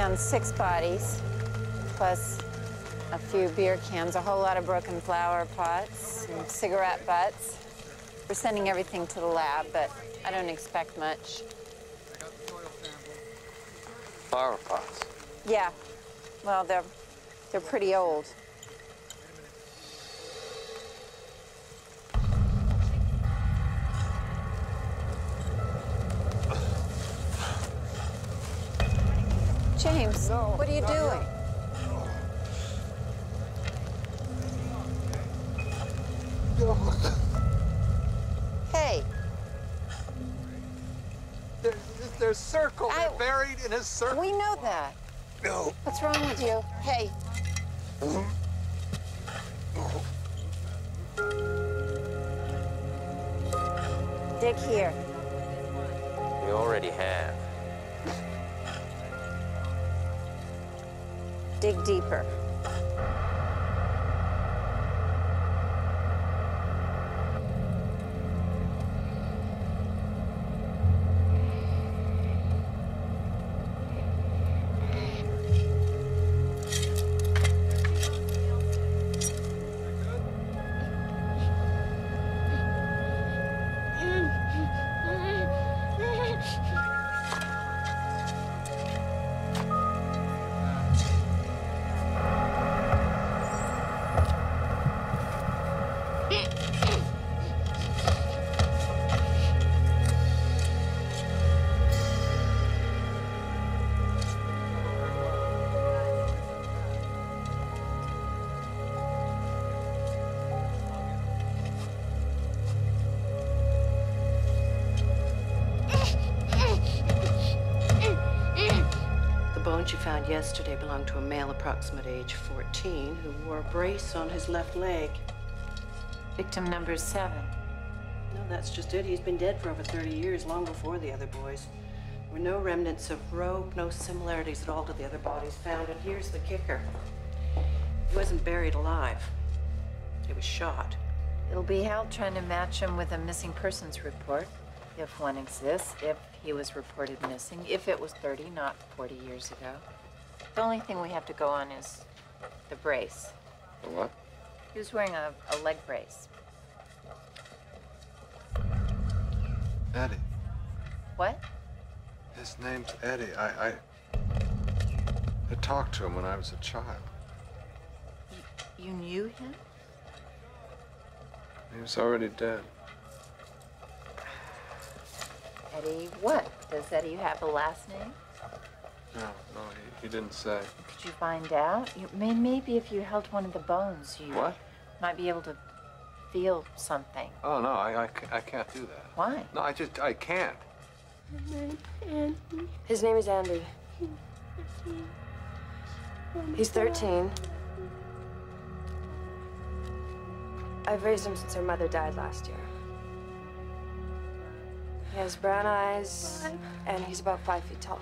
found 6 bodies, plus a few beer cans, a whole lot of broken flower pots, and cigarette butts. We're sending everything to the lab, but I don't expect much. Flower pots? Yeah. Well, they're pretty old. James, No, what are you doing? Hey. There's circle. They're buried in a circle. We know that. No. What's wrong with you? Hey. Dig here. We already have. Dig deeper. You found yesterday belonged to a male approximate age 14 who wore a brace on his left leg. Victim number 7. No, that's just it. He's been dead for over 30 years, long before the other boys. There were no remnants of rope, no similarities at all to the other bodies found. And here's the kicker. He wasn't buried alive. He was shot. It'll be held trying to match him with a missing persons report, if one exists, if he was reported missing, if it was 30, not 40 years ago. The only thing we have to go on is the brace. The what? He was wearing a leg brace. Eddie. What? His name's Eddie. I talked to him when I was a child. You knew him? He was already dead. Eddie what? Does Eddie have a last name? No, he didn't say. Could you find out? Maybe if you held one of the bones, you What? might be able to feel something. Oh, no, I can't do that. Why? No, I can't. His name is Andy. He's 13. I've raised him since her mother died last year. He has brown eyes, and he's about 5 feet tall.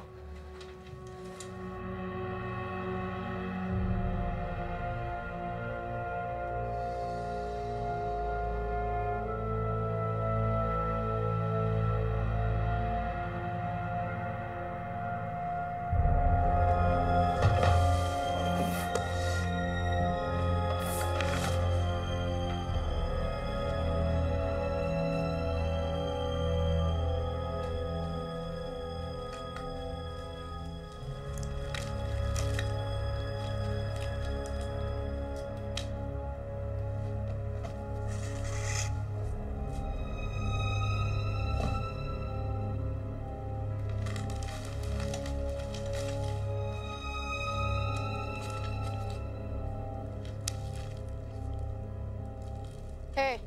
Hey,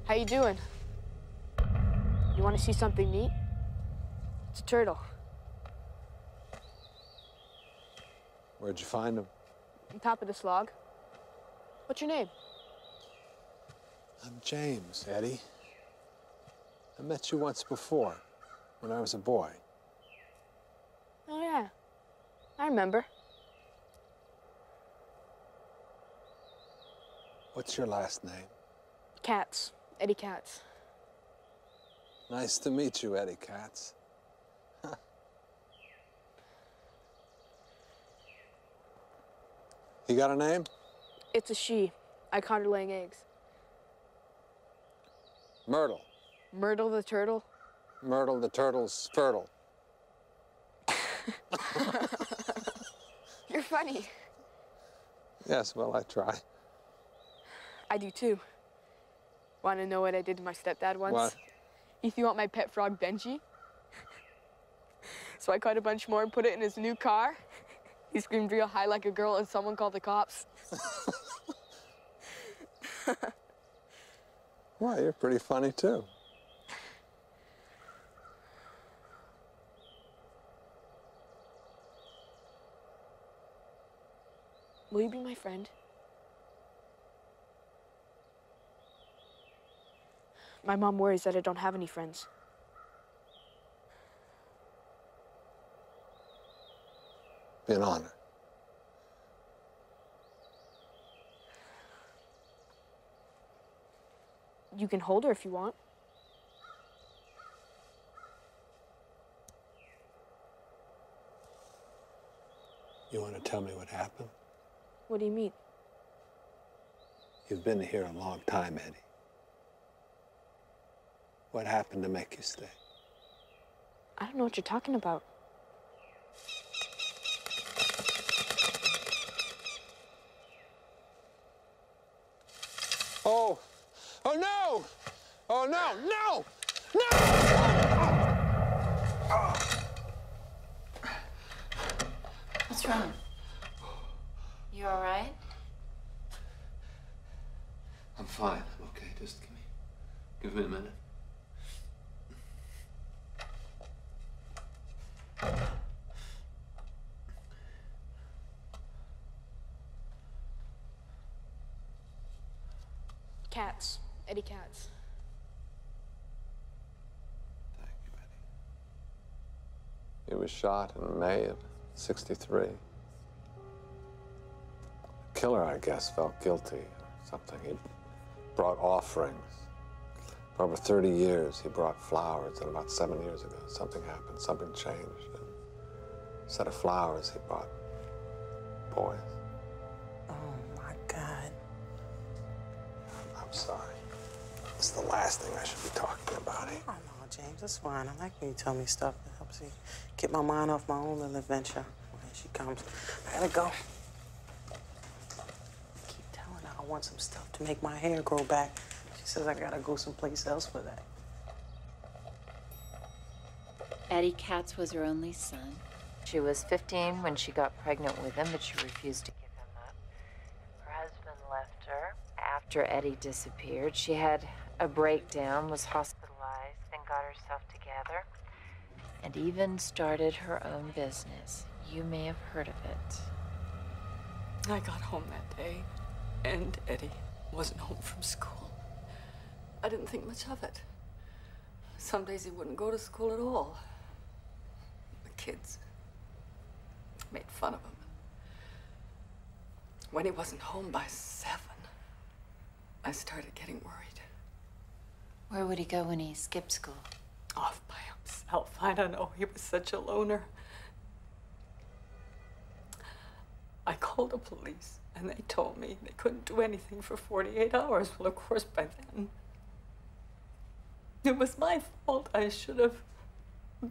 how you doing? You want to see something neat? It's a turtle. Where'd you find him? On top of this log. What's your name? I'm James, Eddie. I met you once before, when I was a boy. Oh, yeah. I remember. What's your last name? Katz. Eddie Katz. Nice to meet you, Eddie Katz. He got a name? It's a she. I caught her laying eggs. Myrtle. Myrtle the turtle? Myrtle the turtle's fertile. You're funny. Yes, well, I try. I do too. Want to know what I did to my stepdad once? What? He threw out my pet frog, Benji. So I caught a bunch more and put it in his new car. He screamed real high like a girl and someone called the cops. Well, you're pretty funny, too. Will you be my friend? My mom worries that I don't have any friends. Be an honor. You can hold her if you want. You want to tell me what happened? What do you mean? You've been here a long time, Eddie. What happened to make you stay? I don't know what you're talking about. Oh! Oh, no! Oh, no! No! No! What's wrong? You all right? I'm fine. I'm okay. Just give me a minute. Katz. Eddie Katz. Thank you, Eddie. He was shot in May of '63. The killer, I guess, felt guilty or something. He brought offerings. For over 30 years, he brought flowers, and about 7 years ago, something happened, something changed. And instead of flowers, he brought boys. Oh, my God. I'm sorry. It's the last thing I should be talking about. Oh, no, James, that's fine. I like when you tell me stuff that helps me get my mind off my own little adventure. Well, here she comes. I gotta go. I keep telling her I want some stuff to make my hair grow back. She says I gotta go someplace else for that. Eddie Katz was her only son. She was 15 when she got pregnant with him, but she refused to give him up. Her husband left her after Eddie disappeared. She had a breakdown, was hospitalized, then got herself together, and even started her own business. You may have heard of it. I got home that day, and Eddie wasn't home from school. I didn't think much of it. Some days he wouldn't go to school at all. The kids made fun of him. When he wasn't home by 7, I started getting worried. Where would he go when he skipped school? Off by himself. I don't know. He was such a loner. I called the police, and they told me they couldn't do anything for 48 hours. Well, of course, by then, it was my fault. I should have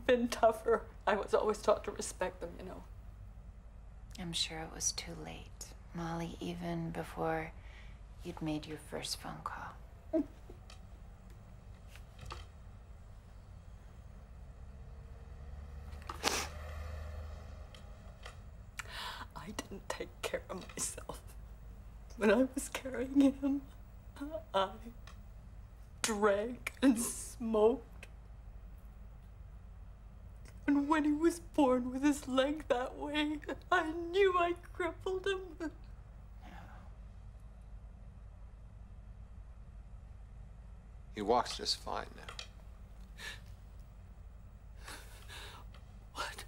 been tougher. I was always taught to respect them, you know. I'm sure it was too late, Molly, even before you'd made your first phone call. I didn't take care of myself. When I was carrying him, I drank and smoked. And when he was born with his leg that way, I knew I crippled him. He walks just fine now. What?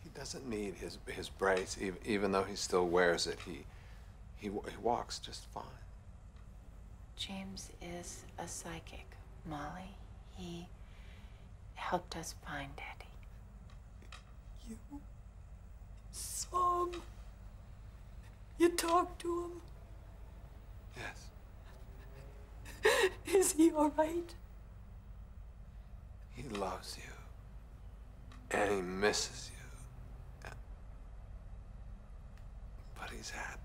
He doesn't need his brace, even though he still wears it. He walks just fine. James is a psychic, Molly. He helped us find Eddie. You saw You talked to him? Yes. Is he all right? He loves you. And he misses you. But he's happy.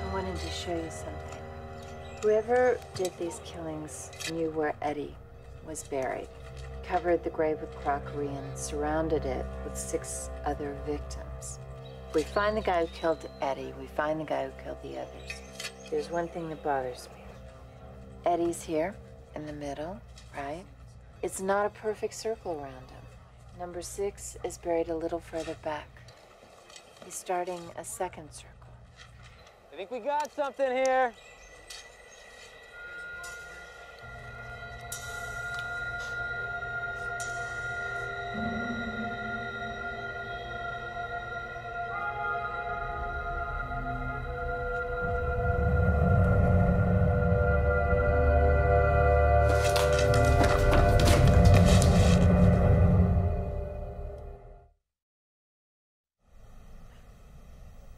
I wanted to show you something. Whoever did these killings knew where Eddie was buried, covered the grave with crockery, and surrounded it with 6 other victims. If we find the guy who killed Eddie, we find the guy who killed the others. There's one thing that bothers me. Eddie's here, in the middle, right? It's not a perfect circle around him. Number 6 is buried a little further back. He's starting a second circle. I think we got something here.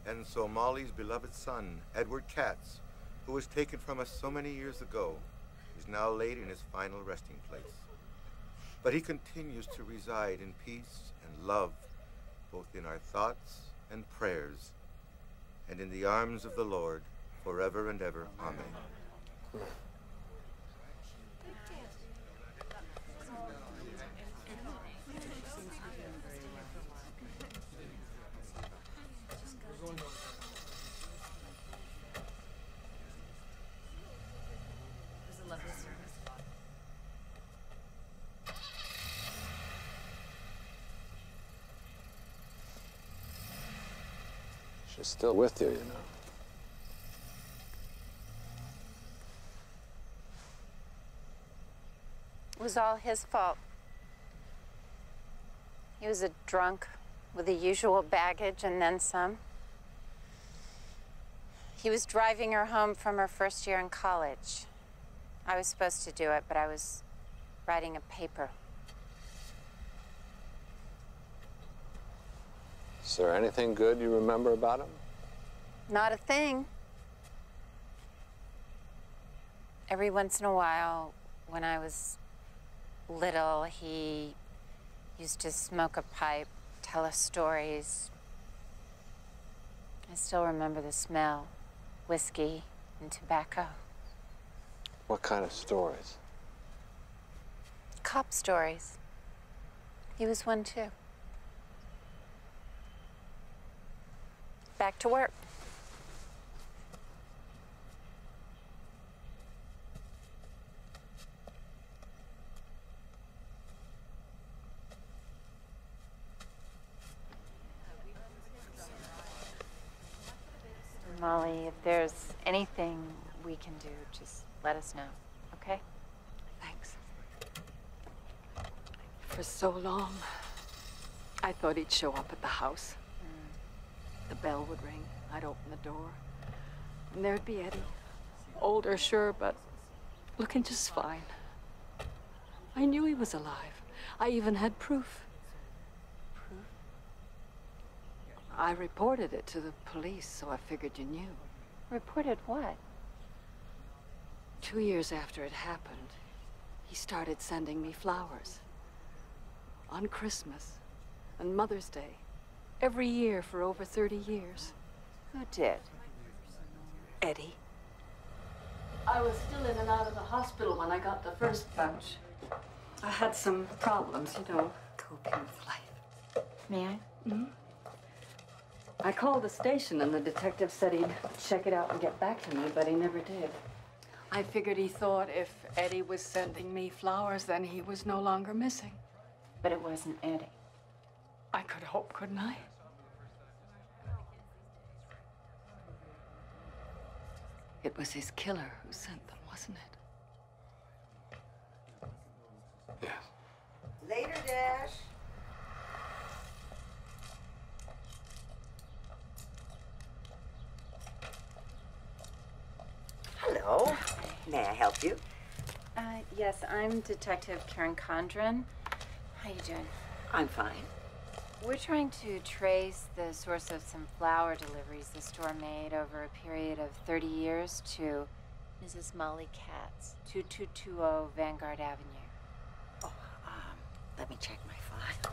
And so Molly's beloved son, Edward Katz, who was taken from us so many years ago, is now laid in his final resting place. But he continues to reside in peace and love, both in our thoughts and prayers, and in the arms of the Lord, forever and ever. Amen. She's still with you, you know. It was all his fault. He was a drunk with the usual baggage and then some. He was driving her home from her first year in college. I was supposed to do it, but I was writing a paper. Is there anything good you remember about him? Not a thing. Every once in a while, when I was little, he used to smoke a pipe, tell us stories. I still remember the smell, whiskey and tobacco. What kind of stories? Cop stories. He was one too. Back to work. Molly, if there's anything we can do, just let us know, okay? Thanks. For so long, I thought he'd show up at the house. The bell would ring, I'd open the door, and there'd be Eddie. Older, sure, but looking just fine. I knew he was alive. I even had proof. Proof? I reported it to the police, so I figured you knew. Reported what? 2 years after it happened, he started sending me flowers. On Christmas and Mother's Day. Every year for over 30 years. Who did? Eddie. I was still in and out of the hospital when I got the first bunch. I had some problems, you know, coping with life. May I? Mm-hmm. I called the station and the detective said he'd check it out and get back to me, but he never did. I figured he thought if Eddie was sending me flowers, then he was no longer missing. But it wasn't Eddie. I could hope, couldn't I? It was his killer who sent them, wasn't it? Yes. Later, Dash. Hello. May I help you? Yes, I'm Detective Karen Condren. How you doing? I'm fine. We're trying to trace the source of some flower deliveries the store made over a period of 30 years to Mrs. Molly Katz, 2220 Vanguard Avenue. Oh, let me check my file.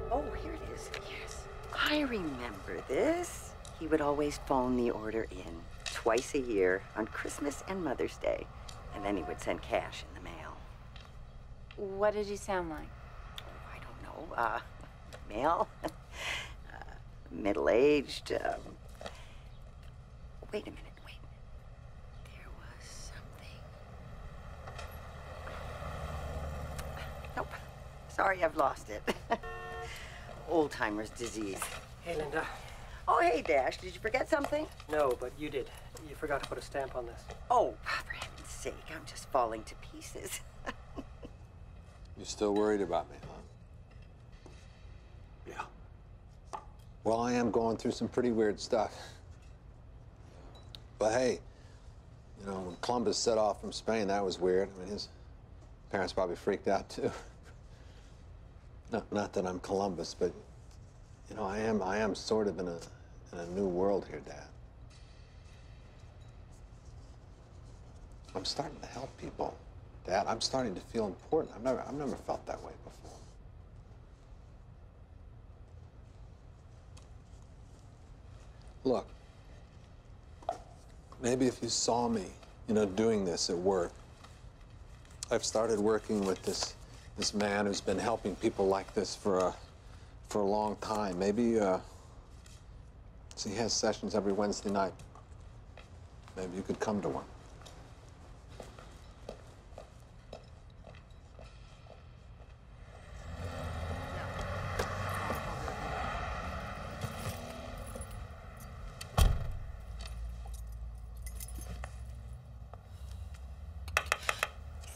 Oh, here it is. Yes. I remember this. He would always phone the order in twice a year on Christmas and Mother's Day. And then he would send cash in the mail. What did he sound like? Oh, I don't know. Male. Middle-aged. Wait a minute. Wait. There was something. Nope. Sorry, I've lost it. Old-timer's disease. Hey, Linda. Oh, hey, Dash. Did you forget something? No, but you did. You forgot to put a stamp on this. Oh, for heaven's sake, I'm just falling to pieces. You still worried about me, huh? Yeah. Well, I am going through some pretty weird stuff. But hey, you know, when Columbus set off from Spain, that was weird. I mean, his parents probably freaked out too. Not that I'm Columbus, but you know, I am sort of in a new world here, Dad. I'm starting to help people, Dad. I'm starting to feel important. I've never felt that way before. Look, maybe if you saw me, you know, doing this at work. I've started working with this man who's been helping people like this for a long time. Maybe, he has sessions every Wednesday night. Maybe you could come to one.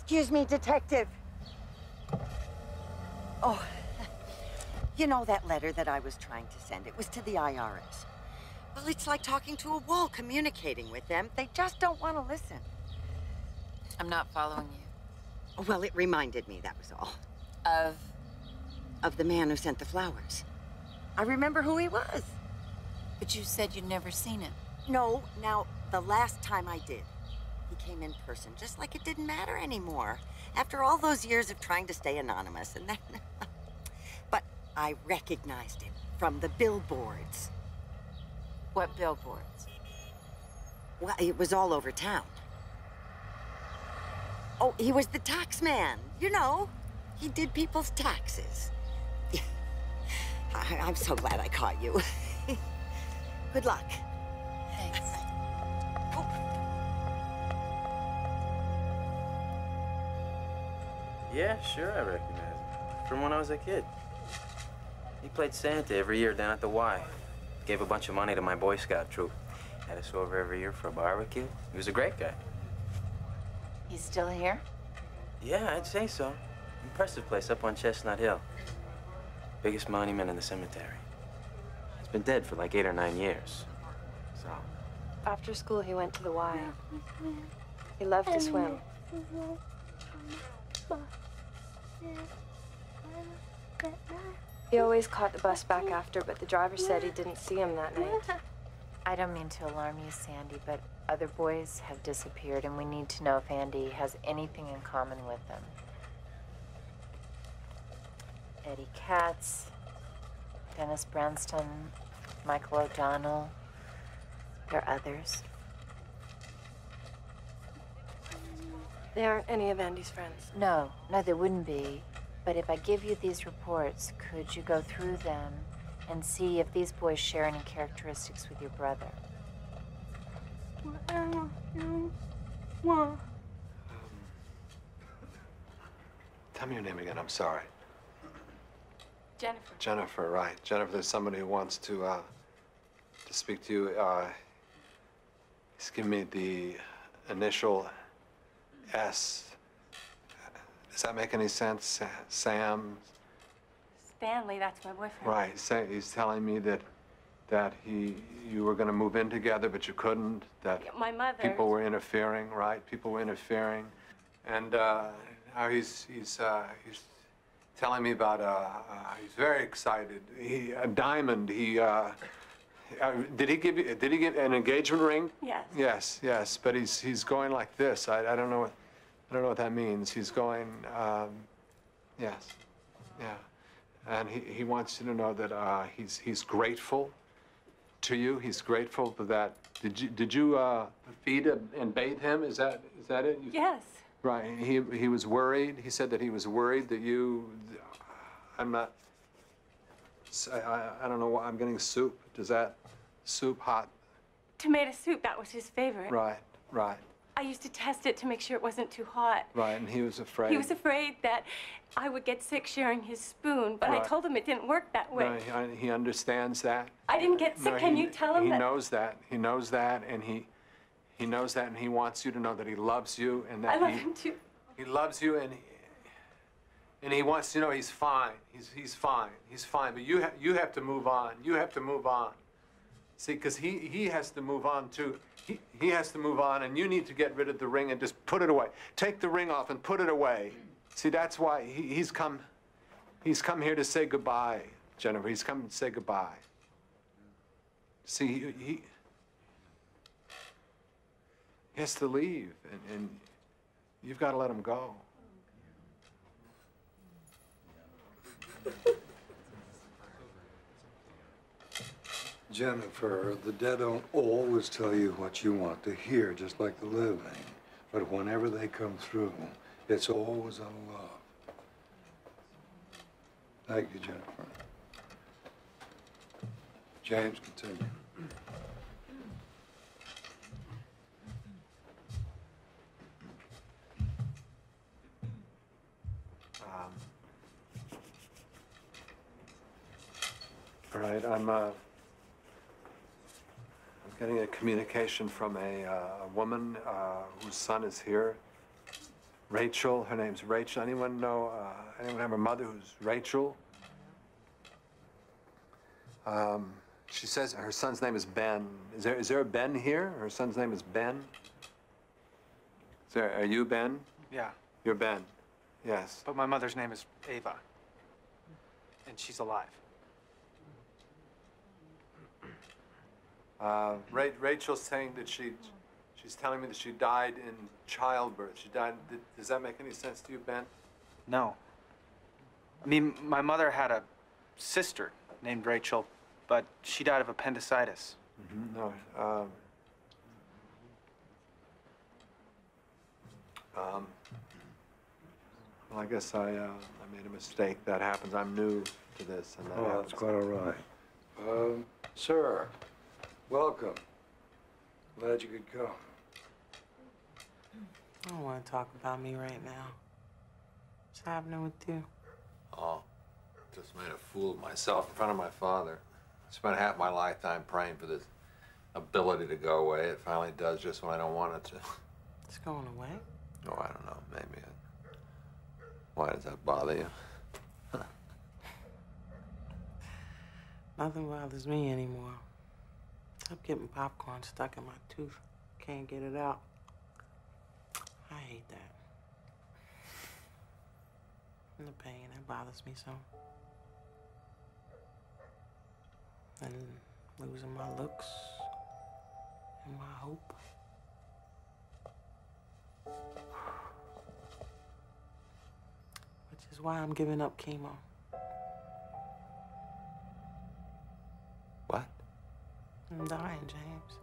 Excuse me, Detective. Oh, you know that letter that I was trying to send? It was to the IRS. Well, it's like talking to a wall, communicating with them. They just don't want to listen. I'm not following you. Well, it reminded me, that was all. Of? Of the man who sent the flowers. I remember who he was. But you said you'd never seen him. No, now, the last time I did, he came in person, just like it didn't matter anymore. After all those years of trying to stay anonymous, and then... But I recognized him from the billboards. What billboards? Well, it was all over town. Oh, he was the tax man. You know, he did people's taxes. I'm so glad I caught you. Good luck. Thanks. Oh. Yeah, sure, I recognize him. From when I was a kid. He played Santa every year down at the Y. Gave a bunch of money to my Boy Scout troop. Had us over every year for a barbecue. He was a great guy. He's still here? Yeah, I'd say so. Impressive place up on Chestnut Hill. Biggest monument in the cemetery. He's been dead for like 8 or 9 years. So. After school, he went to the Y. He loved to swim. He always caught the bus back after, but the driver said he didn't see him that night. I don't mean to alarm you, Sandy, but other boys have disappeared, and we need to know if Andy has anything in common with them. Eddie Katz, Dennis Branston, Michael O'Donnell. There are others. They aren't any of Andy's friends. No, there wouldn't be. But if I give you these reports, could you go through them and see if these boys share any characteristics with your brother? Tell me your name again, I'm sorry. Jennifer. Jennifer, right. Jennifer, there's somebody who wants to speak to you. He's given me the initial S. Does that make any sense? Sam? Stanley, that's my boyfriend. Right. He's telling me that you were going to move in together, but you couldn't. That my mother. people were interfering, right? People were interfering, and how he's telling me about he's very excited. Diamond. Did he give an engagement ring? Yes. Yes. But he's going like this. I don't know what that means. He's going, yes, yeah. And he wants you to know that he's grateful to you. He's grateful for that. Did you feed and bathe him? Is that it? Yes. Right. He was worried. He said that he was worried that you. I'm not. I don't know why I'm getting soup. Does that soup hot? Tomato soup, that was his favorite. Right. I used to test it to make sure it wasn't too hot. Right, and he was afraid. He was afraid that I would get sick sharing his spoon, but Right. I told him it didn't work that way. No, he understands that. I didn't get sick. Can you tell him he that? knows that. He knows that, and he knows that, and he wants you to know that he loves you, and that I love him too. He loves you, and he wants you to know he's fine. He's fine. He's fine. But you have to move on. You have to move on. See, because he has to move on too. He has to move on, and you need to get rid of the ring and just put it away. Take the ring off and put it away. See, that's why he's come here to say goodbye, Jennifer. He's come to say goodbye. See, he has to leave, and you've got to let him go. Jennifer, the dead don't always tell you what you want to hear, just like the living. But whenever they come through, it's always out of love. Thank you, Jennifer. James, continue. All right, I'm getting a communication from a woman whose son is here. Rachel, her name's Rachel. Anyone know, anyone have a mother who's Rachel? She says her son's name is Ben. Is there a Ben here? Her son's name is Ben? Are you Ben? Yeah. You're Ben, yes. But my mother's name is Ava. And she's alive. Rachel's saying that she's telling me that she died in childbirth. She died. Does that make any sense to you, Ben? No. I mean, my mother had a sister named Rachel, but she died of appendicitis. Mm-hmm. No. Well, I guess I made a mistake. That happens. I'm new to this, and that happens. That's quite all right. Sir, welcome. Glad you could come. I don't want to talk about me right now. What's happening with you? Oh, just made a fool of myself in front of my father. Spent half my lifetime praying for this ability to go away. It finally does just when I don't want it to. It's going away? Oh, I don't know. Maybe. Why does that bother you? Nothing bothers me anymore. Stop getting popcorn stuck in my tooth. Can't get it out. I hate that. And the pain, that bothers me so. And losing my looks and my hope. Which is why I'm giving up chemo. What? I'm dying, James.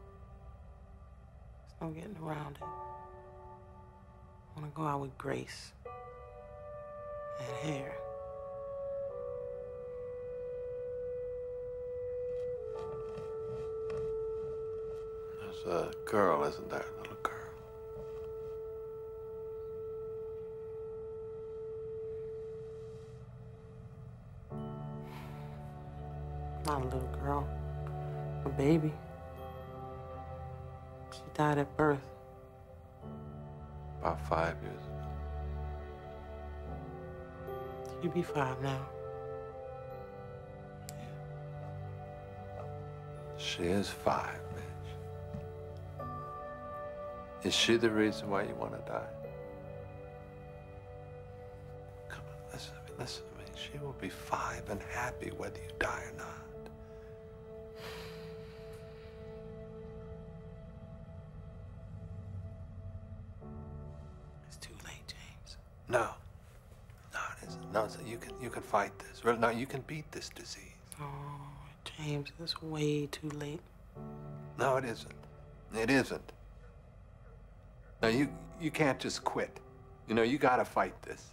There's no getting around it. I want to go out with grace and hair. There's a girl, isn't there? A little girl. Not a little girl. A baby. She died at birth. About 5 years ago. She'd be 5 now. She is 5, Mitch. Is she the reason why you want to die? Come on, listen to me, listen to me. She will be 5 and happy whether you die or not. It's too late, James. No. No, it isn't. No, so you can fight this. No, you can beat this disease. Oh, James, it's way too late. No, it isn't. It isn't. No, you can't just quit. You know, you gotta fight this.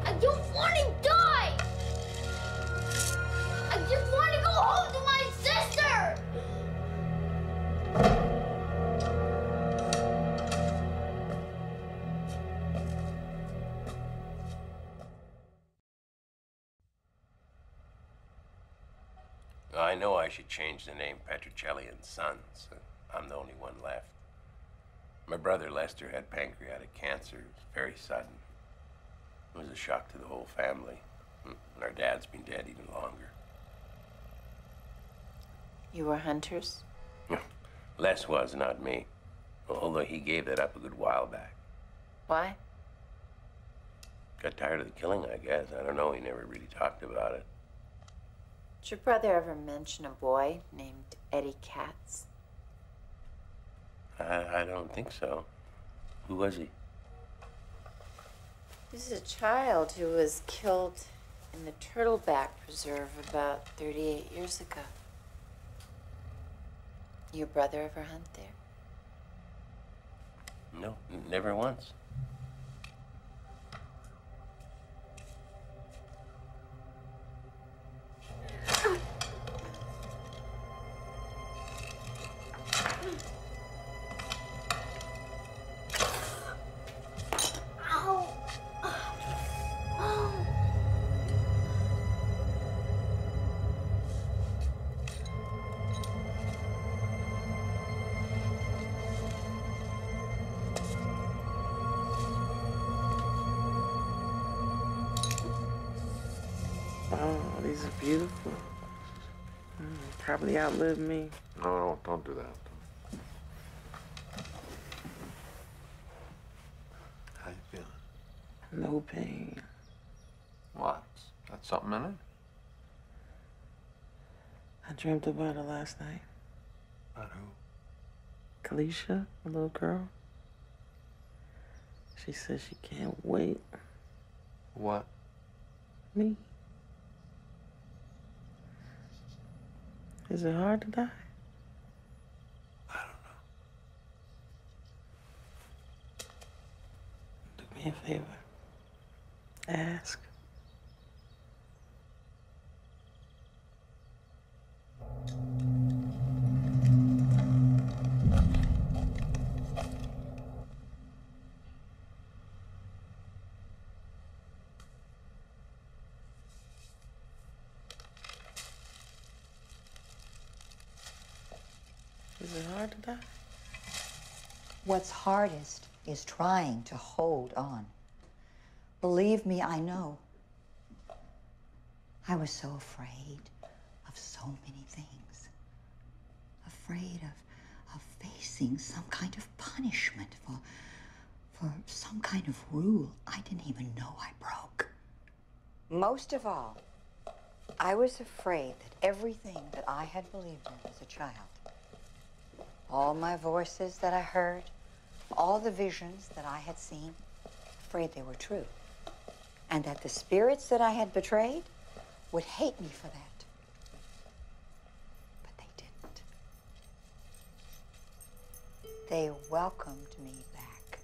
I don't want to die! I just want to go home to my sister! I know I should change the name Petrocelli and Sons. I'm the only one left. My brother Lester had pancreatic cancer. It was very sudden. It was a shock to the whole family. And our dad's been dead even longer. You were hunters? Les was, not me. Although he gave that up a good while back. Why? Got tired of the killing, I guess. I don't know. He never really talked about it. Did your brother ever mention a boy named Eddie Katz? I don't think so. Who was he? This is a child who was killed in the Turtleback Preserve about 38 years ago. Your brother ever hunt there? No, never once. Oh, these are beautiful. Probably outlived me. No, don't do that. How you feeling? No pain. What? Got something in it? I dreamt about her last night. About who? Kalisha, a little girl. She says she can't wait. What? Me. Is it hard to die? I don't know. Do me a favor. Ask. Is it hard to die? What's hardest is trying to hold on. Believe me, I know. I was so afraid of so many things. Afraid of facing some kind of punishment for some kind of rule I didn't even know I broke. Most of all, I was afraid that everything that I had believed in as a child, all my voices that I heard, all the visions that I had seen, afraid they were true. And that the spirits that I had betrayed would hate me for that. But they didn't. They welcomed me back.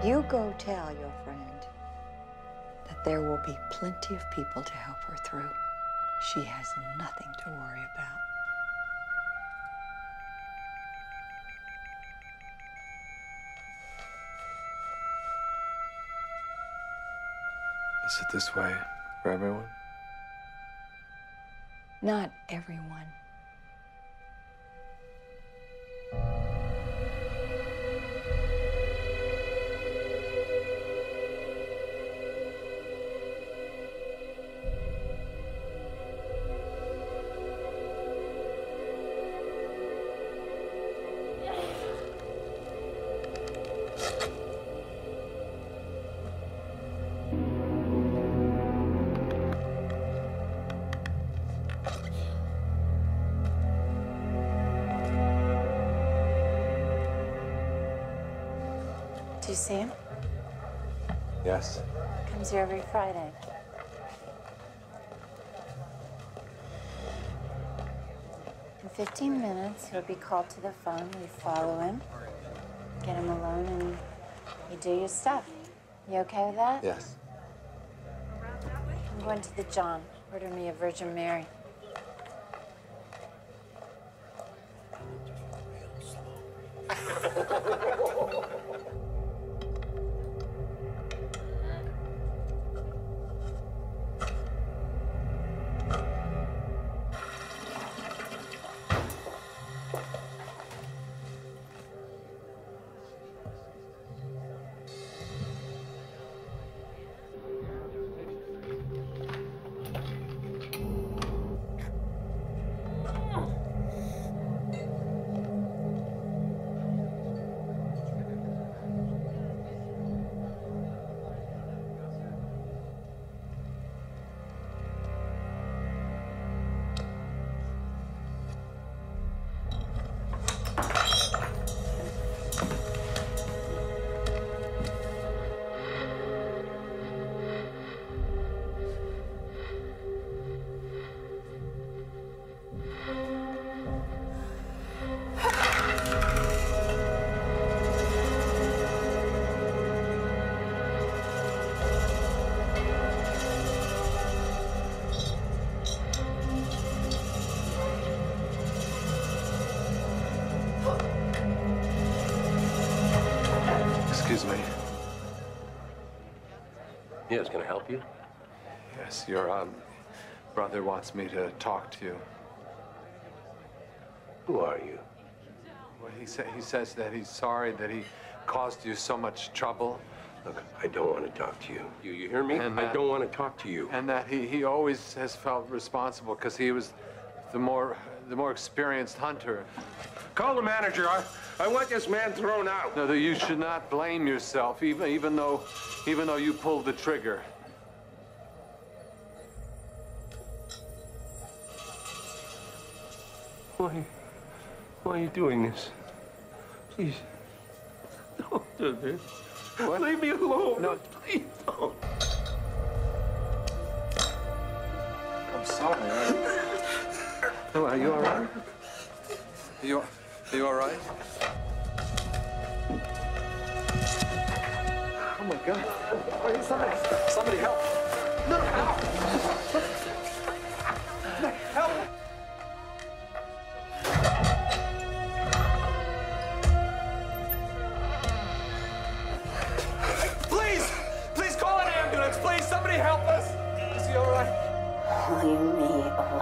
You go tell your friend that there will be plenty of people to help her through. She has nothing to worry about. Is it this way for everyone? Not everyone. Do you see him? Yes. Comes here every Friday. In 15 minutes, he'll be called to the phone. We follow him, get him alone, and you do your stuff. You okay with that? Yes. I'm going to the John. Order me a Virgin Mary. Excuse me. Yes, can I help you? Yes, your brother wants me to talk to you. Who are you? Well, he says that he's sorry that he caused you so much trouble. Look, I don't want to talk to you. You hear me? I don't want to talk to you. And that he always has felt responsible because he was the more experienced hunter. Call the manager. I want this man thrown out. No, that you should not blame yourself, even though you pulled the trigger. Why are you doing this? Please, don't do this. What? Leave me alone. No, please don't. I'm sorry. Are you all right? Are you all right? Oh my God! Wait, somebody help! No, help! Help! Please call an ambulance, please! Somebody help us! Is he all right? Leave me alone.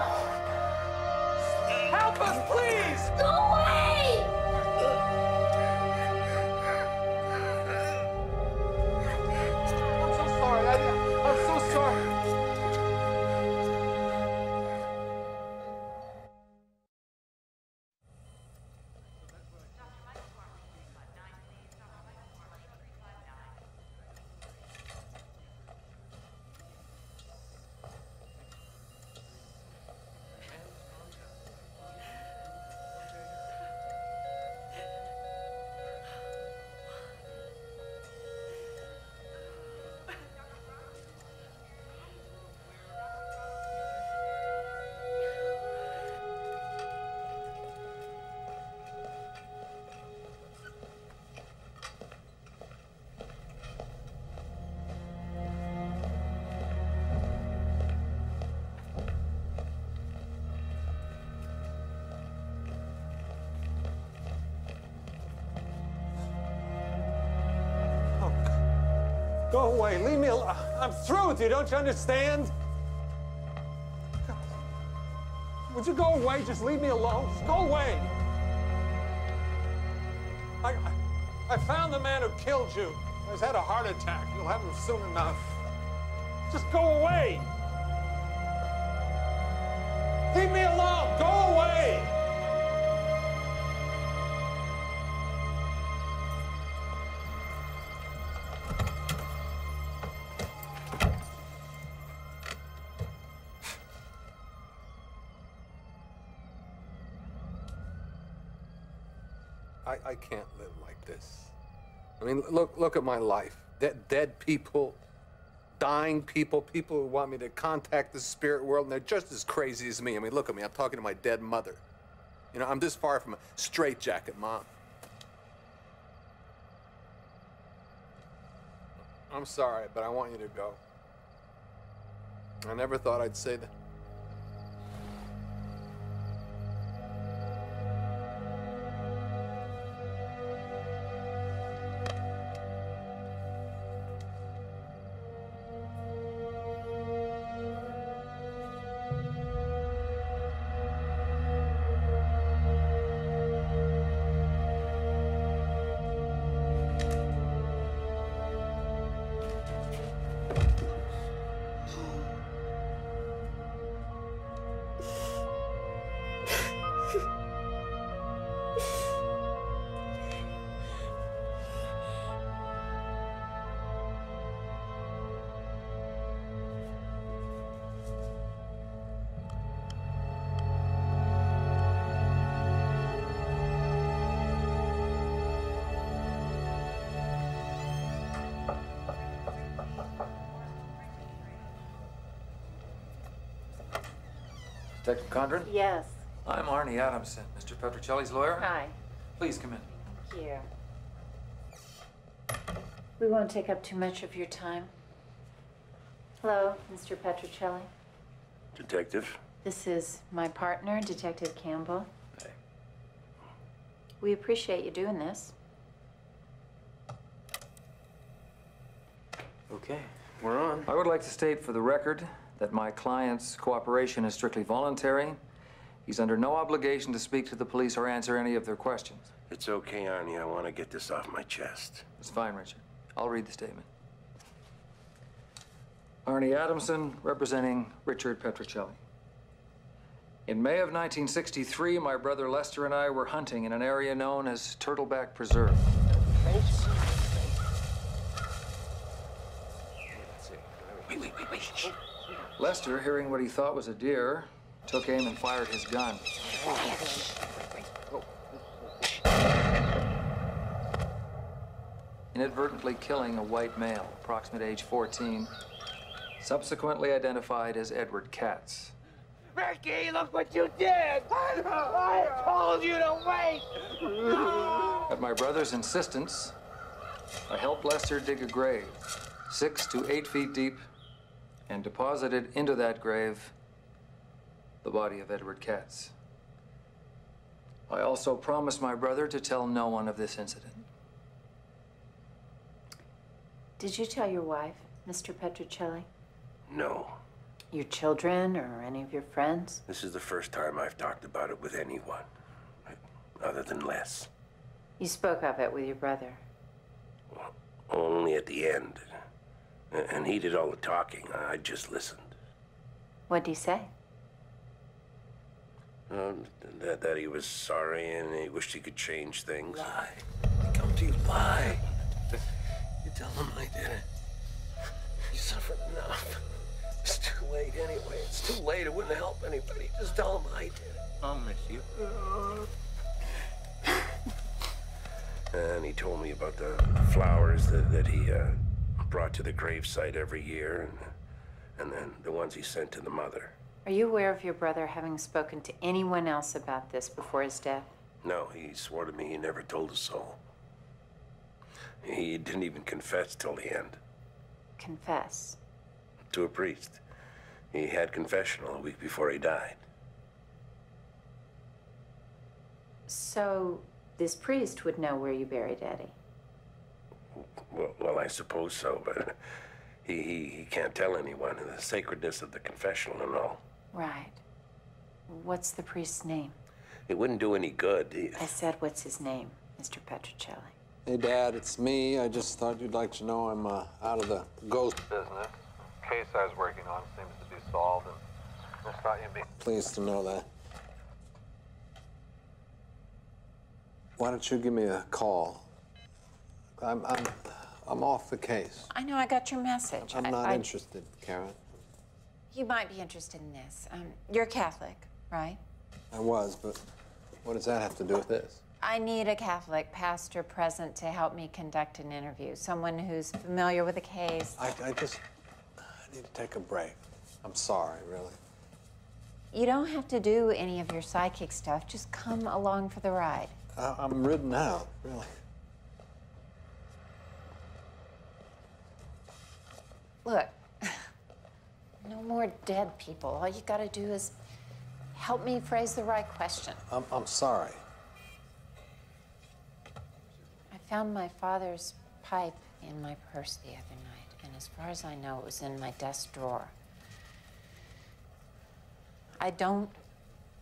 Help us, please! Go away! I'm so sorry. I'm so sorry. Go away. Leave me alone. I'm through with you. Don't you understand? Would you go away? Just leave me alone. Just go away. I found the man who killed you. He's had a heart attack. You'll have him soon enough. Just go away. Leave me alone. Go away. I can't live like this. I mean, look at my life. Dead people, dying people, people who want me to contact the spirit world, and they're just as crazy as me. I mean, look at me. I'm talking to my dead mother. You know, I'm this far from a straitjacket, Mom. I'm sorry, but I want you to go. I never thought I'd say that. Detective Condren? Yes. I'm Arnie Adamson, Mr. Petruccelli's lawyer. Hi. Please come in. Here. We won't take up too much of your time. Hello, Mr. Petruccelli. Detective? This is my partner, Detective Campbell. Hey. We appreciate you doing this. Okay. We're on. I would like to state for the record that my client's cooperation is strictly voluntary. He's under no obligation to speak to the police or answer any of their questions. It's okay, Arnie. I want to get this off my chest. It's fine, Richard. I'll read the statement. Arnie Adamson, representing Richard Petruccelli. In May of 1963, my brother Lester and I were hunting in an area known as Turtleback Preserve. Wait. Lester, hearing what he thought was a deer, took aim and fired his gun. Inadvertently killing a white male, approximate age 14, subsequently identified as Edward Katz. Ricky, look what you did! I told you to wait! At my brother's insistence, I helped Lester dig a grave, 6 to 8 feet deep, and deposited into that grave the body of Edward Katz. I also promised my brother to tell no one of this incident. Did you tell your wife, Mr. Petruccelli? No. Your children or any of your friends? This is the first time I've talked about it with anyone, other than Les. You spoke of it with your brother. Only at the end. And he did all the talking. I just listened. What'd he say? That he was sorry and he wished he could change things. Lie. Come to you, lie. You tell him I did it. You suffered enough. It's too late anyway. It's too late. It wouldn't help anybody. Just tell him I did it. I'll miss you. And he told me about the flowers that he brought to the gravesite every year, and then the ones he sent to the mother. Are you aware of your brother having spoken to anyone else about this before his death? No, he swore to me he never told a soul. He didn't even confess till the end. Confess? To a priest. He had confessional a week before he died. So, this priest would know where you buried Eddie? Well, I suppose so, but he can't tell anyone the sacredness of the confessional and all. Right. What's the priest's name? It wouldn't do any good. I said, what's his name, Mr. Petruccelli? Hey, Dad, it's me. I just thought you'd like to know I'm out of the ghost business. Case I was working on seems to be solved, and I just thought you'd be Pleased to know that. Why don't you give me a call? I'm off the case. I know, I got your message. I'm not interested, Karen. You might be interested in this. You're Catholic, right? I was, but what does that have to do with this? I need a Catholic pastor present to help me conduct an interview. Someone who's familiar with the case. I need to take a break. I'm sorry, really. You don't have to do any of your psychic stuff. Just come along for the ride. I'm ridden out, really. Look, no more dead people. All you gotta do is help me phrase the right question. I'm sorry. I found my father's pipe in my purse the other night, and as far as I know, it was in my desk drawer. I don't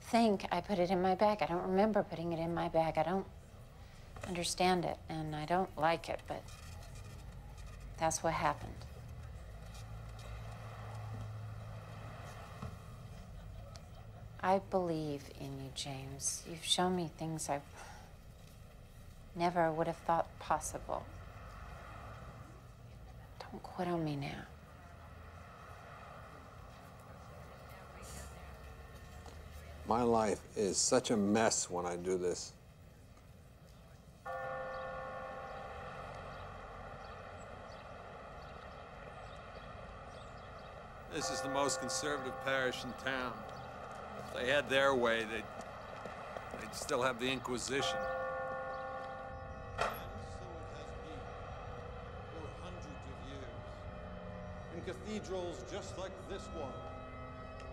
think I put it in my bag. I don't remember putting it in my bag. I don't understand it, and I don't like it, but that's what happened. I believe in you, James. You've shown me things I never would have thought possible. Don't quit on me now. My life is such a mess when I do this. This is the most conservative parish in town. If they had their way, they'd still have the Inquisition. In cathedrals just like this one,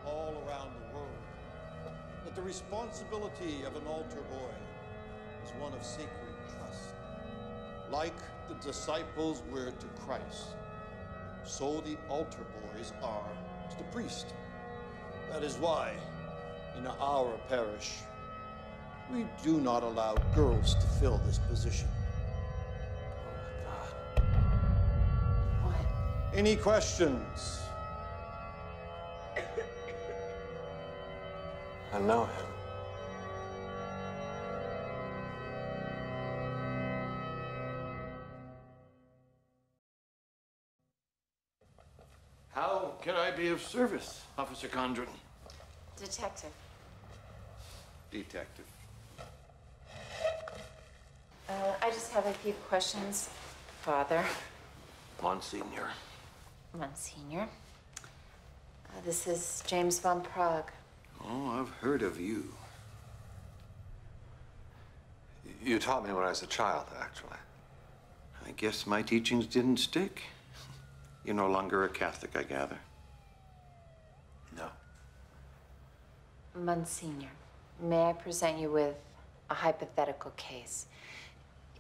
all around the world, that the responsibility of an altar boy is one of sacred trust. Like the disciples were to Christ, so the altar boys are to the priest. That is why, in our parish, we do not allow girls to fill this position. Any questions? I know him. How can I be of service, Officer Condren? Detective. Detective. I just have a few questions, Father. Monsignor. Monsignor. This is James von Prague. Oh, I've heard of you. You taught me when I was a child, actually. I guess my teachings didn't stick. You're no longer a Catholic, I gather. No. Monsignor, may I present you with a hypothetical case?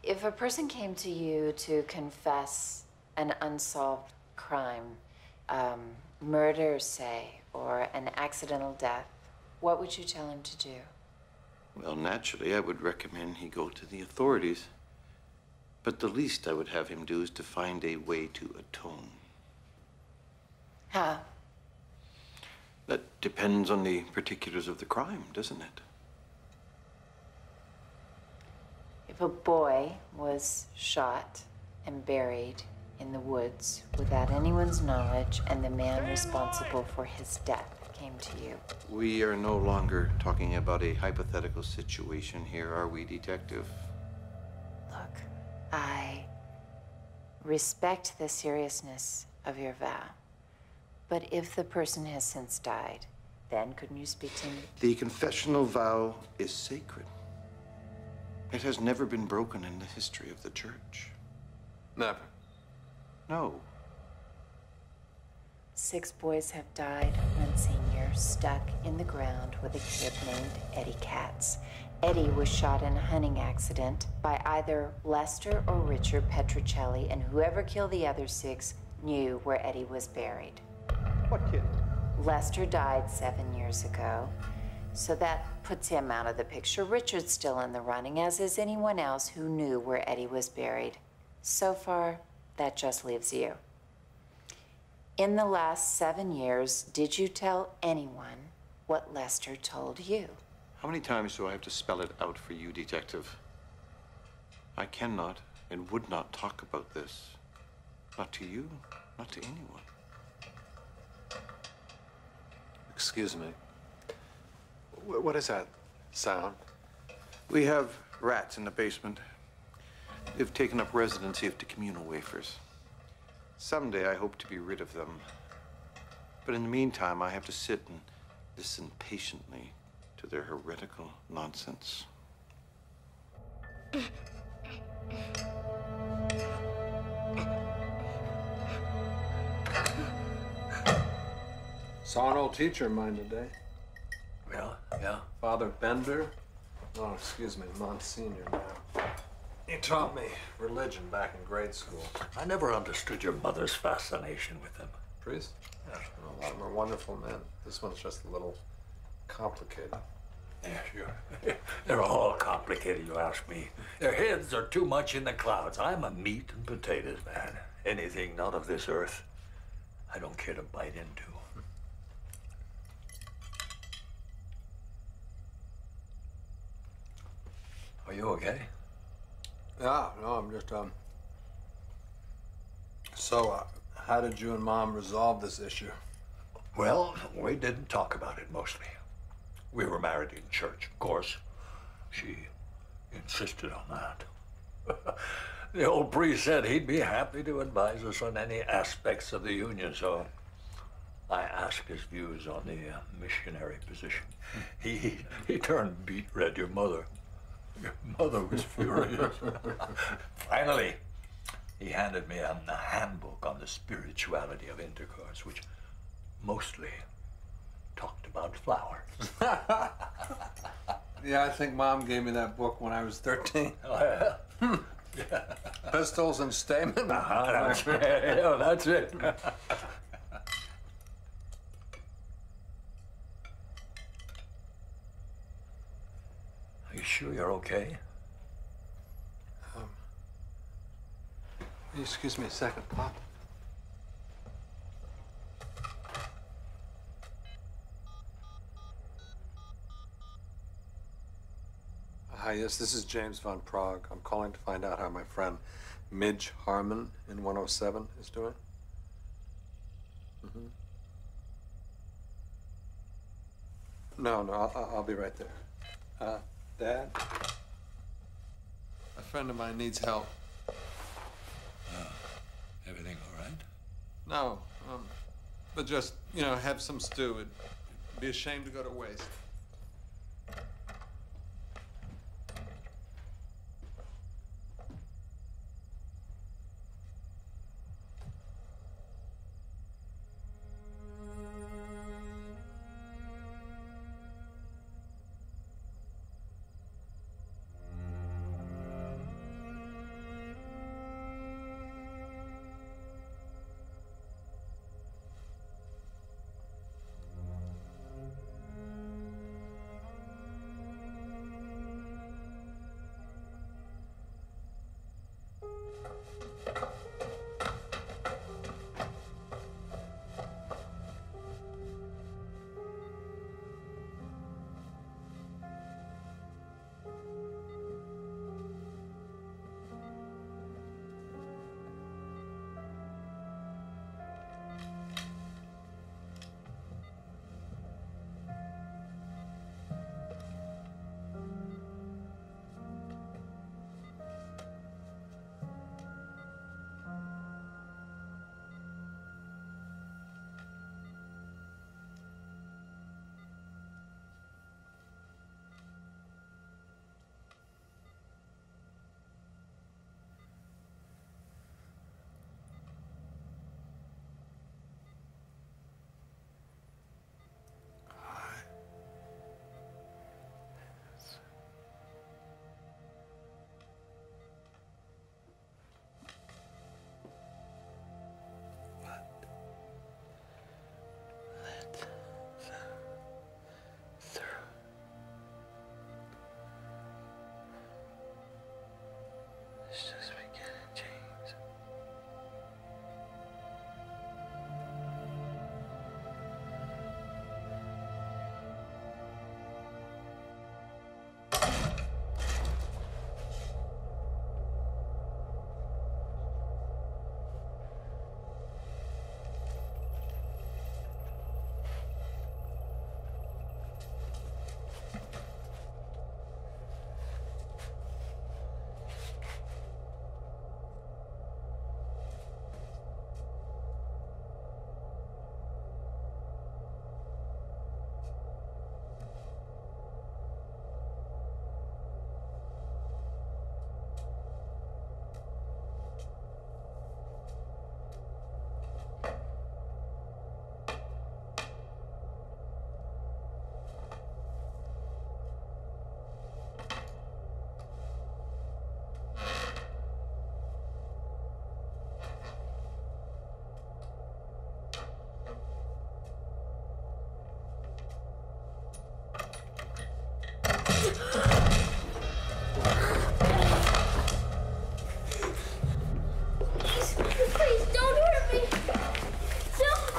If a person came to you to confess an unsolved crime, murder, say, or an accidental death, what would you tell him to do? Well, naturally, I would recommend he go to the authorities. But the least I would have him do is to find a way to atone. How? That depends on the particulars of the crime, doesn't it? If a boy was shot and buried in the woods without anyone's knowledge and the man responsible for his death came to you. We are no longer talking about a hypothetical situation here, are we, Detective? Look, I respect the seriousness of your vow. But if the person has since died, then couldn't you speak to me? The confessional vow is sacred. It has never been broken in the history of the church. Never. No. 6 boys have died, Monsignor, stuck in the ground with a kid named Eddie Katz. Eddie was shot in a hunting accident by either Lester or Richard Petruccelli, and whoever killed the other 6 knew where Eddie was buried. What kid? Lester died 7 years ago, so that puts him out of the picture. Richard's still in the running, as is anyone else who knew where Eddie was buried. So far, that just leaves you. In the last 7 years, did you tell anyone what Lester told you? How many times do I have to spell it out for you, Detective? I cannot and would not talk about this. Not to you, not to anyone. Excuse me. What is that sound? We have rats in the basement. They've taken up residency of the communal wafers. Someday I hope to be rid of them. But in the meantime, I have to sit and listen patiently to their heretical nonsense. Saw an old teacher of mine today. Yeah? Father Bender. Oh, excuse me, Monsignor now. He taught me religion back in grade school. I never understood your mother's fascination with him. Priest? Yeah. A lot of them are wonderful men. This one's just a little complicated. Yeah, sure. They're all complicated, you ask me. Their heads are too much in the clouds. I'm a meat and potatoes man. Anything not of this earth, I don't care to bite into. Are you okay? Yeah, no, I'm just, So, how did you and Mom resolve this issue? Well, we didn't talk about it mostly. We were married in church, of course. She insisted on that. The old priest said he'd be happy to advise us on any aspects of the union, so I asked his views on the missionary position. He turned beet red, your mother. Your mother was furious. Finally, he handed me a handbook on the spirituality of intercourse, which mostly talked about flowers. Yeah, I think Mom gave me that book when I was 13. Oh, yeah? Yeah. Pistols and Stamen? That's it. Yeah, that's it. Are you sure you're okay? Excuse me a second, Pop. Hi, yes, this is James Von Prague. I'm calling to find out how my friend Midge Harmon in 107 is doing. No, I'll be right there. Dad? A friend of mine needs help. Everything all right? No, but just, you know, have some stew. It'd be a shame to go to waste. Please, don't hurt me! Don't!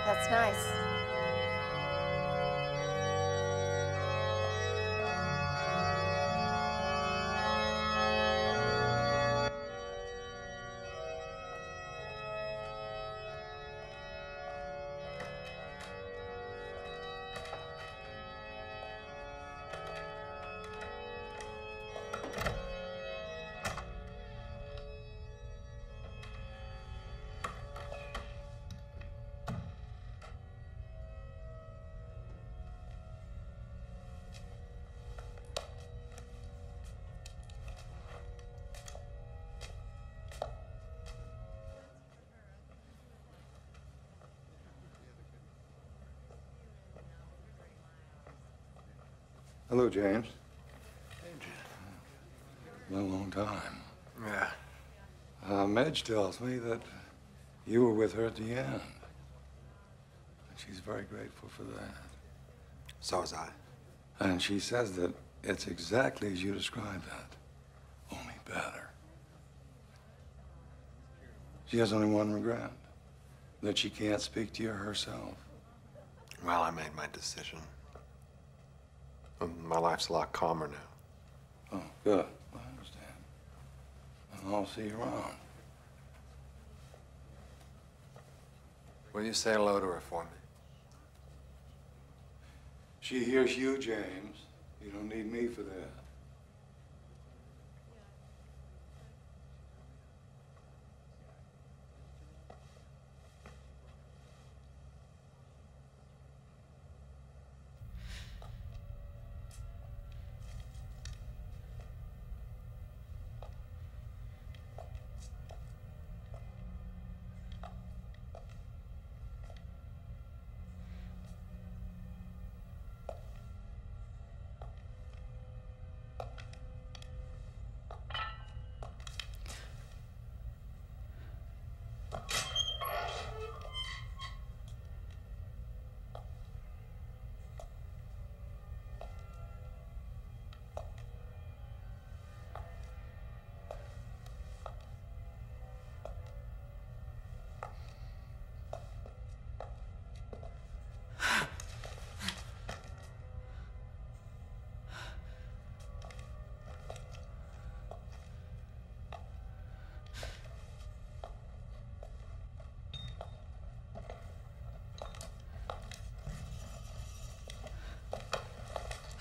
That's nice. Hello, James. Hey, Jim. Been a long time. Yeah. Madge tells me that you were with her at the end. She's very grateful for that. So was I. And she says that it's exactly as you described that, only better. She has only one regret, that she can't speak to you herself. Well, I made my decision. And my life's a lot calmer now. Oh, good. I understand. And I'll see you around. Will you say hello to her for me? She hears you, James. You don't need me for that.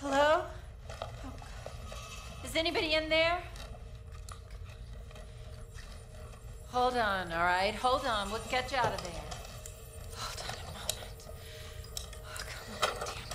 Hello? Oh, is anybody in there? Hold on, all right? Hold on. We'll get you out of there. Hold on a moment. Oh, come on, damn it.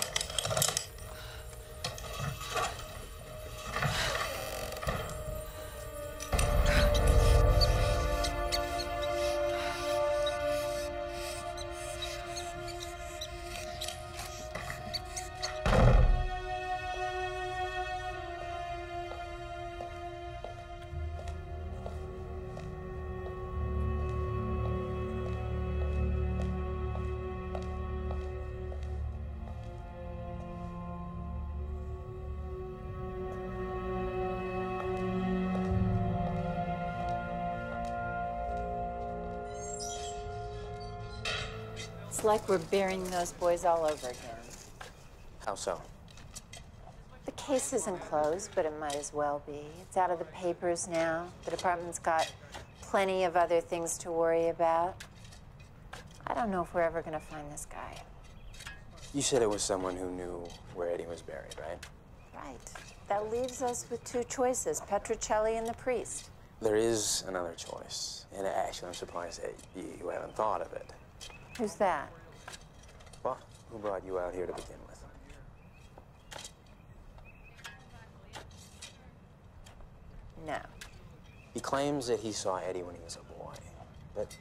It's like we're burying those boys all over again. How so? The case isn't closed, but it might as well be. It's out of the papers now. The department's got plenty of other things to worry about. I don't know if we're ever gonna find this guy. You said it was someone who knew where Eddie was buried, right? Right. That leaves us with two choices, Petrocelli and the priest. There is another choice. And actually, I'm surprised that you haven't thought of it. Who's that? Well, who brought you out here to begin with? No. He claims that he saw Eddie when he was a boy. But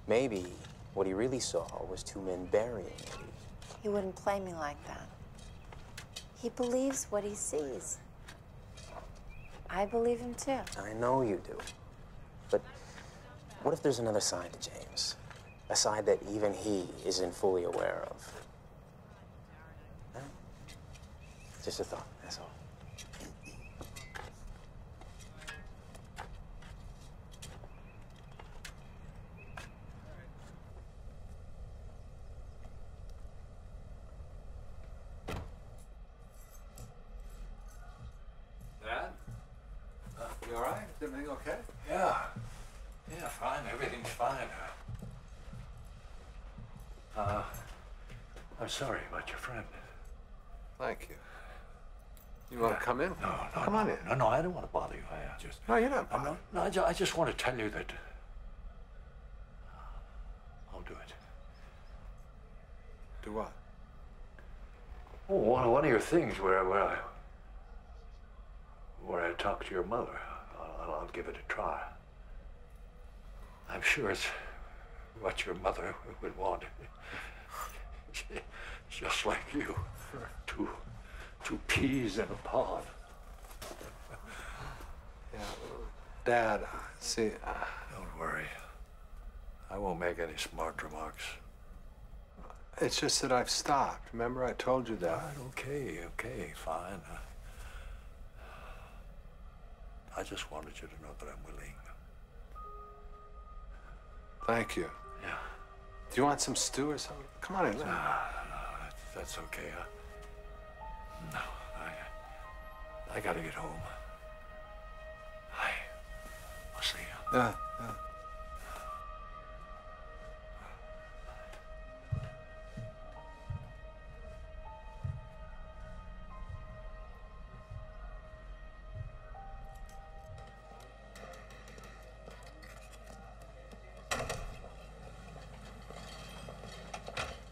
maybe what he really saw was two men burying Eddie. He wouldn't play me like that. He believes what he sees. I believe him too. I know you do. But what if there's another side to James? A side that even he isn't fully aware of? Huh? Just a thought, that's all. Dad? You all right? Is everything okay? Yeah. Yeah, fine. Everything's fine. I'm sorry about your friend. Thank you. You want to come in? No, Come on in. No, I don't want to bother you. I just... No, you're not I'm bothered. I just want to tell you that... I'll do it. Do what? Oh, one of your things where I talk to your mother. I'll give it a try. I'm sure it's what your mother would want. Just like you, to 2 peas in a pod. Yeah, Dad, see... Don't worry. I won't make any smart remarks. It's just that I've stopped. Remember, I told you that. All right, okay, fine. I just wanted you to know that I'm willing. Thank you. Yeah. Do you want some stew or something? Come on in. No, that's okay. No, I gotta get home. I'll see you. Yeah.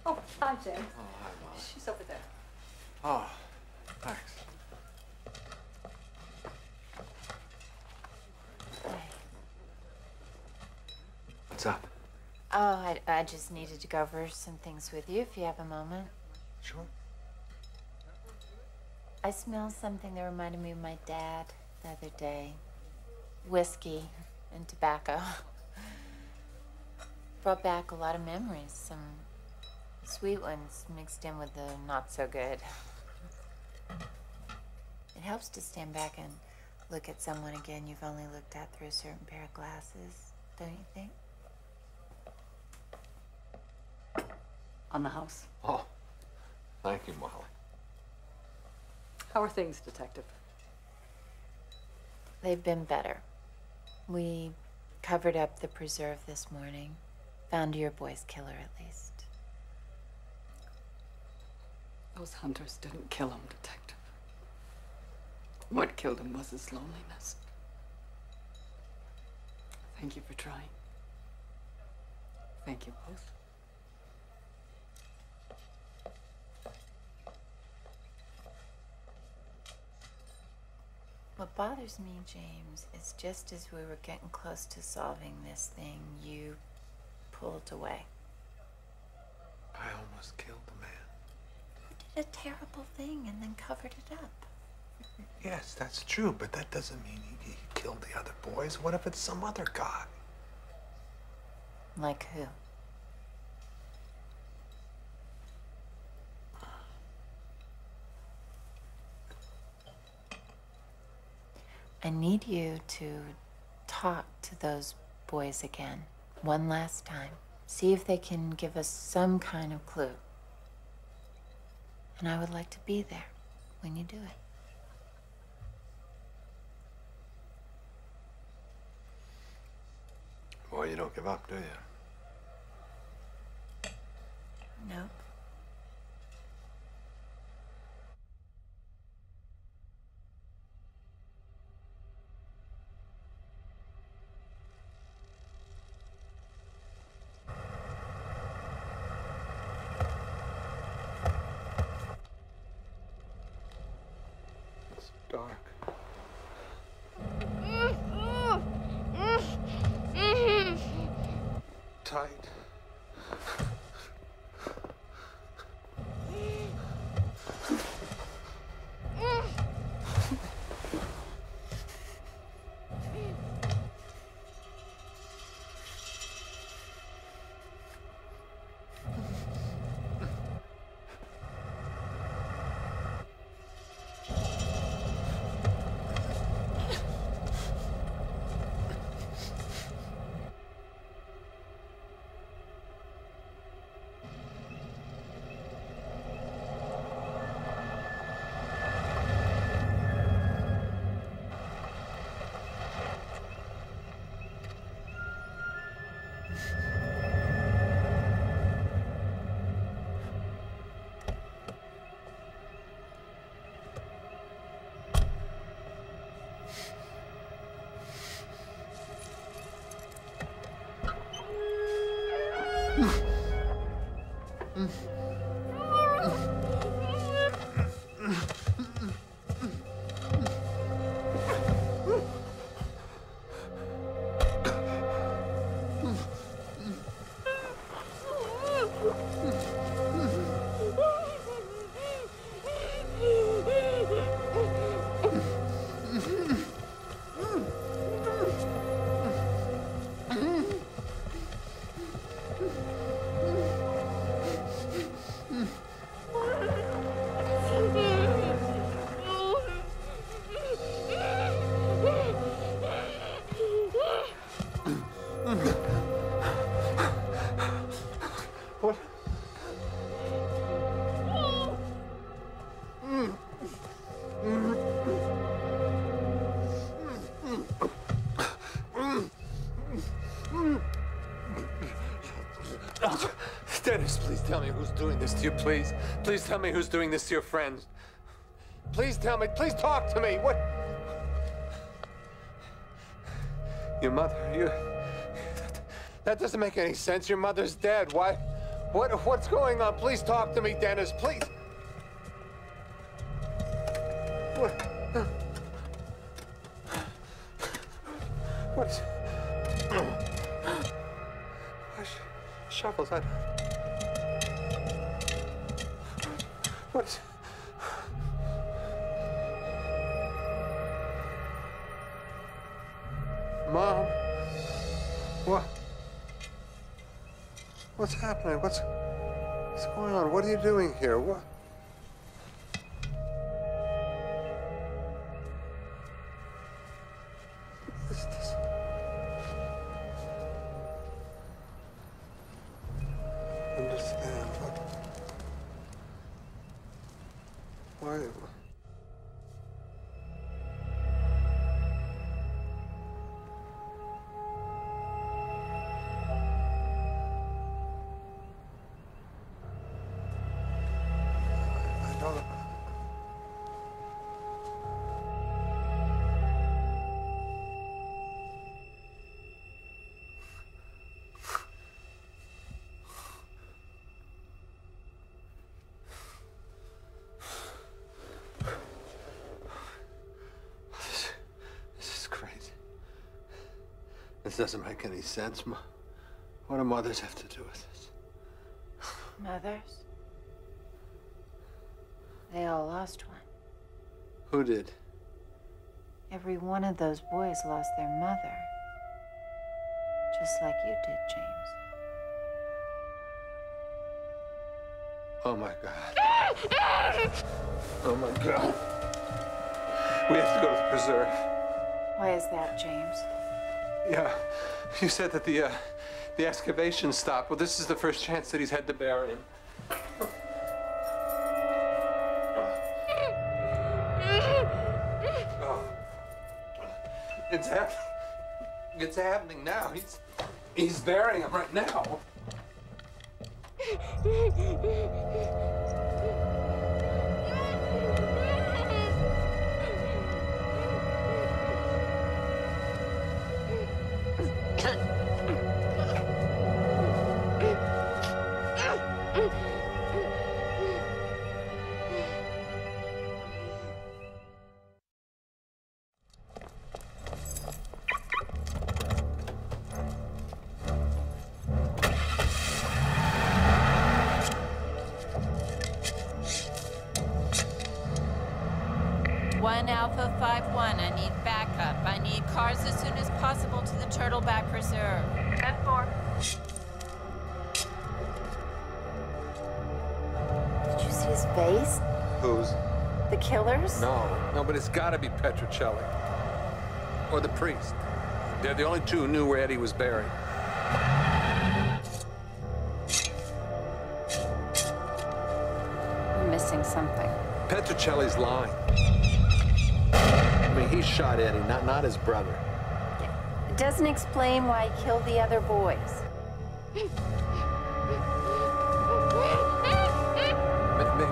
Oh, hi, James. Oh, hi, Molly. She's over there. Oh, thanks. What's up? Oh, I just needed to go over some things with you, if you have a moment. Sure. I smelled something that reminded me of my dad the other day. Whiskey and tobacco. Brought back a lot of memories, some sweet ones mixed in with the not so good. It helps to stand back and look at someone again you've only looked at through a certain pair of glasses, don't you think? On the house. Oh, thank you, Molly. How are things, Detective? They've been better. We covered up the preserve this morning. Found your boy's killer, at least. Those hunters didn't kill him, Detective. What killed him was his loneliness. Thank you for trying. Thank you both. What bothers me, James, is just as we were getting close to solving this thing, you pulled away. I almost killed the man. You did a terrible thing and then covered it up. Yes, that's true, but that doesn't mean he killed the other boys. What if it's some other guy? Like who? I need you to talk to those boys again, one last time. See if they can give us some kind of clue. And I would like to be there when you do it. Boy, you don't give up, do you? Nope. It's dark. Tight. What? Dennis, please tell me who's doing this to you, please. Please tell me who's doing this to your friends. Please tell me, please talk to me. What? Your mother, that doesn't make any sense. Your mother's dead. Why? What's going on? Please talk to me, Dennis, please. What? What is... Shovels, what is... Mom? What? What's happening? What's going on? What are you doing here? What? This understand what? Why? This doesn't make any sense. What do mothers have to do with this? Mothers? They all lost one. Who did? Every one of those boys lost their mother. Just like you did, James. Oh, my God. Oh, my God. We have to go to the preserve. Why is that, James? Yeah, you said that the excavation stopped. Well, this is the first chance that he's had to bury him. Oh. It's happening now. He's burying him right now. Alpha 5-1, I need backup. I need cars as soon as possible to the Turtleback Preserve. 10-4. Did you see his face? Whose? The killer's? No, but it's gotta be Petruccelli. Or the priest. They're the only two who knew where Eddie was buried. We're missing something. Petruccelli's lying. I mean, he shot Eddie, not his brother. It doesn't explain why he killed the other boys.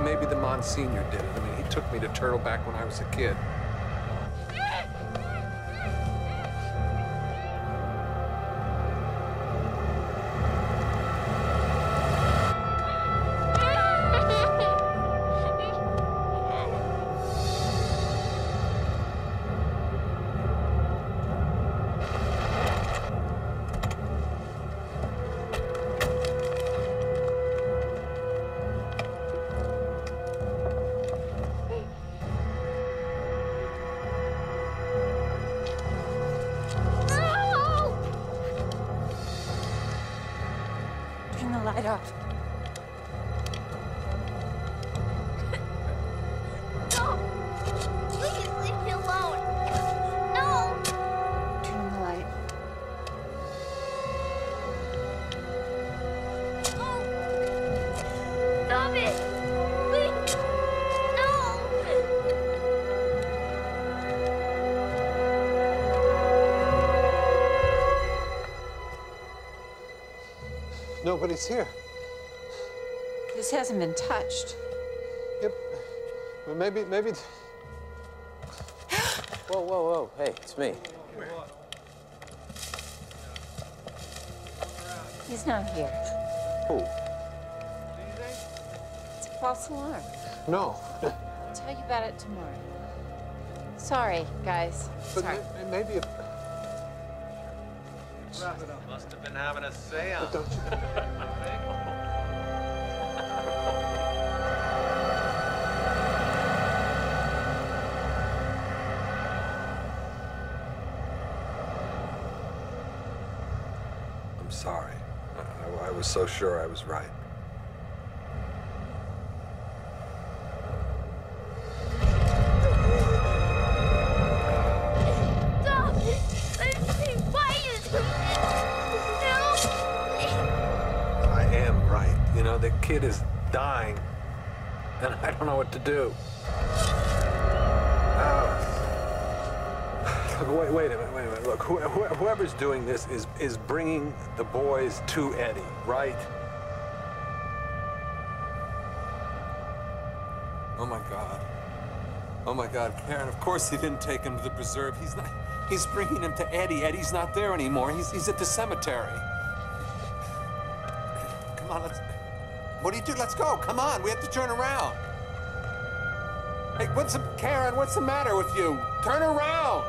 Maybe the Monsignor did it. I mean, he took me to Turtleback when I was a kid. Turn the light off. No! Please leave me alone! No! Turn the light. Nobody's here. This hasn't been touched. Yep. Well, maybe. Whoa, whoa, whoa. Hey, it's me. He's not here. Who? It's a false alarm. No. I'll tell you about it tomorrow. Sorry, guys. But Sorry. maybe if... Must have been having a seance. Don't you... I'm sorry. I was so sure I was right. Stop! Let me fight it! Help! I am right. You know, the kid is dying, and I don't know what to do. Look, wait a minute. Look, whoever's doing this is bringing the boys to Eddie, right? Oh my God. Oh my God, Karen, of course he didn't take him to the preserve. He's bringing him to Eddie. Eddie's not there anymore. He's at the cemetery. Come on, what do you do? Let's go. Come on, we have to turn around. Hey, Karen, what's the matter with you? Turn around.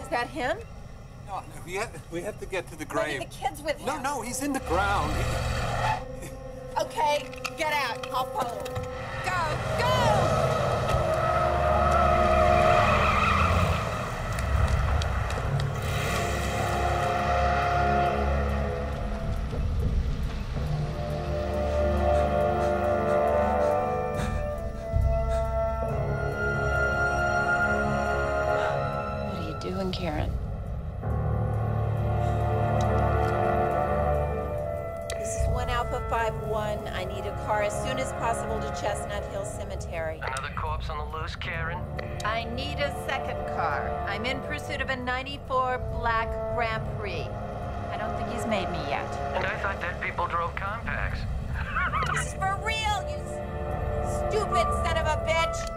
Is that him? No, we have to get to the grave. Maybe the kid's with him. No, he's in the ground. Okay, get out. I'll follow. Go! What are you doing, Karen? This is 1 Alpha 5-1. I need a car as soon as possible to Chestnut Hill Cemetery. Another corpse on the loose, Karen? I need a second car. I'm in pursuit of a '94 black Grand Prix. I don't think he's made me yet. And I thought dead people drove compacts. This is for real, you stupid son of a bitch!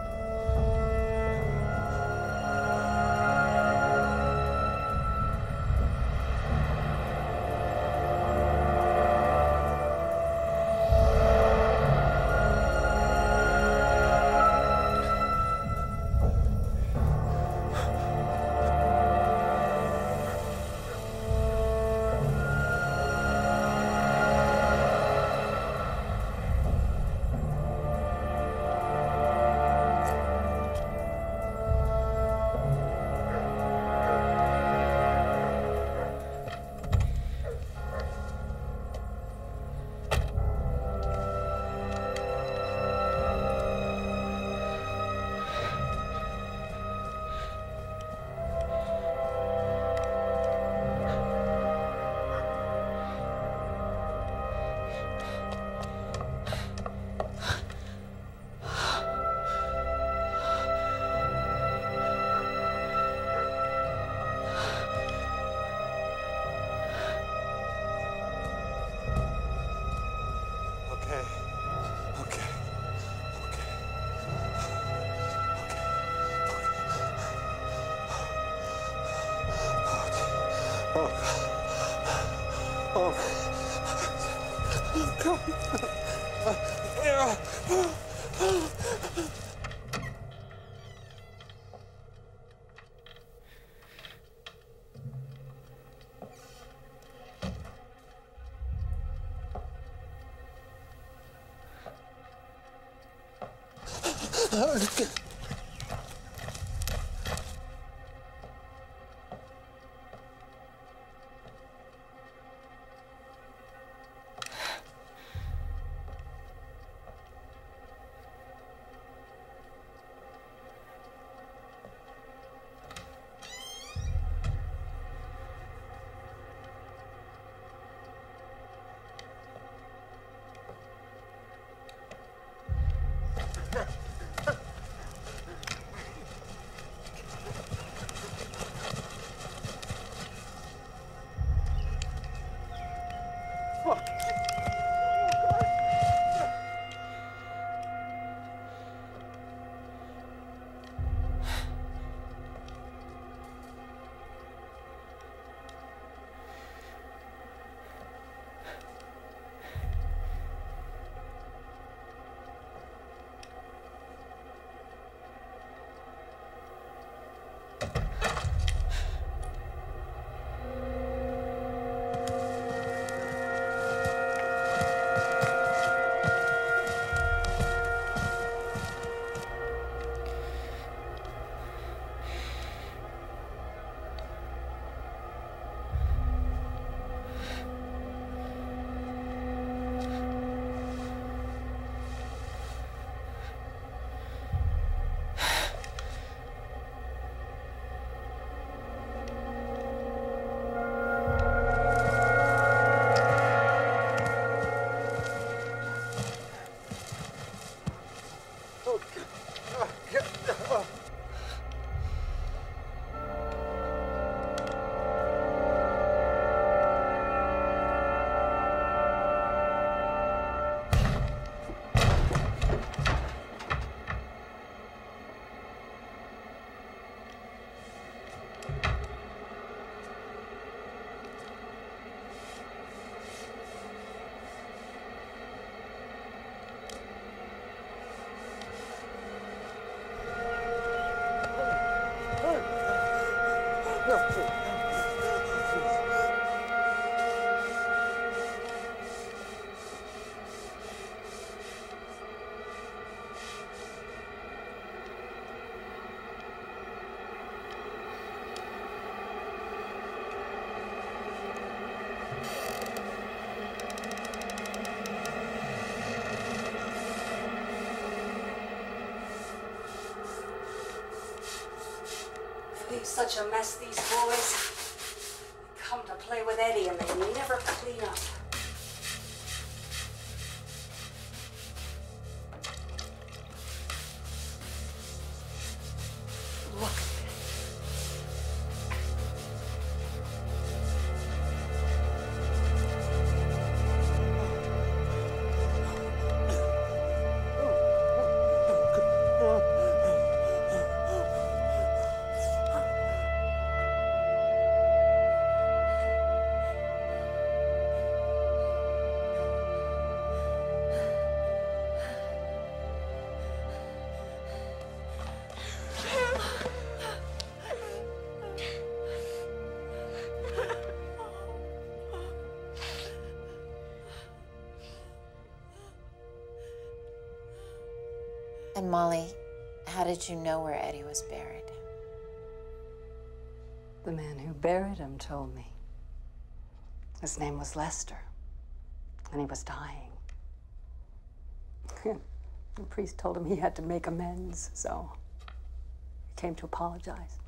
It's such a mess, these boys. They come to play with Eddie and they never clean up. Look at And Molly, how did you know where Eddie was buried? The man who buried him told me. His name was Lester, and he was dying. The priest told him he had to make amends, so he came to apologize.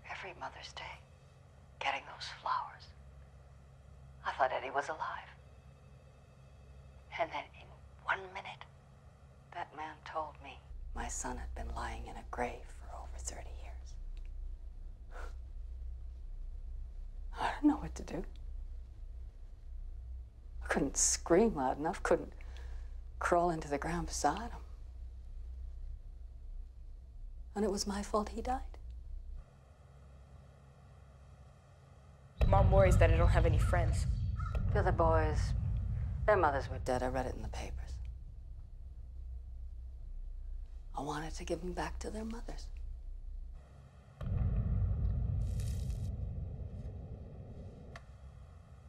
Every Mother's Day, getting those flowers. I thought Eddie was alive. And then in 1 minute, that man told me my son had been lying in a grave for over 30 years. I didn't know what to do. I couldn't scream loud enough, couldn't crawl into the ground beside him. And it was my fault he died. Mom worries that I don't have any friends. The other boys, their mothers were dead. I read it in the papers. I wanted to give them back to their mothers.